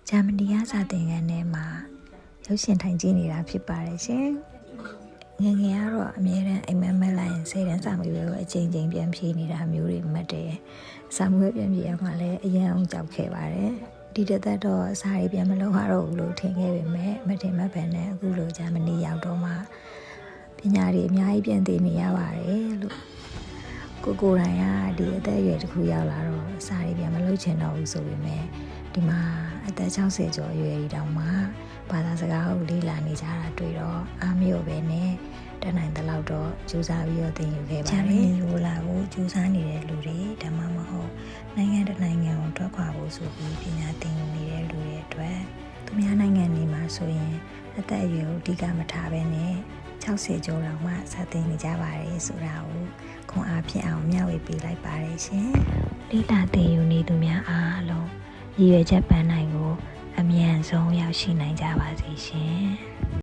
ဂျာမနီကစာသင်ခန်းထဲမှာရုပ်ရှင်ထိုင်ကြည့်နေတာဖြစ်ပါတယ်ရှင်ငယ်ငယ်ကတော့အမြဲတမ်းအိမ်မက်မက်လိုက်ရင်စိတ်တန်းစာမေးပွဲကိုအချိန်ချင်းပြန်ဖြေနေတာမျိုးတွေမှတ်တယ်စာမေးပွဲပြန်ဖြေရမှလည်းအရင်အောင်ကြောက်ခဲ့ပါတယ်ဒီတစ်သက်တော့စာရေးပြန်မလုပ်ရတော့ဘူးလို့ထင်ခဲ့ပေမဲ့မထင်မှတ်ပဲနဲ့အခုလိုဂျာမနီရောက်တော့မှပညာတွေအများကြီးပြန်သိနေရပါတယ်လို့ကိုယ်တိုင်ကဒီအသက်အရွယ်တစ်ခုရောက်လာတော့စာရေးပြန်မလုပ်ချင်တော့ဘူးဆိုပေမဲ့ဒီမှာအသက်60ကျော်အရွယ်ဒီတောင်မှဘာသာစကားကိုလေ့လာနေကြတာတွေ့တော့အားမလျော့ပဲနဲ့တတ်နိုင်တဲ့လောက်တော့ကြိုးစားပြီးတော့သင်ယူခဲ့ပါတယ်။ဂျာမနီလိုလာဖို့ကြိုးစားနေတဲ့လူတွေဒါမှမဟုတ်နိုင်ငံတစ်နိုင်ငံကိုထွက်ခွာဖို့ဆိုပြီးပညာသင်ယူနေတဲ့လူတွေအတွက်သူများနိုင်ငံတွေမှာဆိုရင်အသက်အရွယ်ကိုအဓိကမထားဘဲနဲ့60ကျော်လောက်မှစတင်နေကြပါတယ်ဆိုတာကိုခွန်အားဖြစ်အောင်မျှဝေပေးလိုက်ပါတယ်ရှင်။လေ့လာသင်ယူနေသူများအားလုံးရည်ရွယ်ချက်ပန်းနိုင်ကိုအမြန်ဆုံးရောက်ရှိနိုင်ကြပါစေရှင်။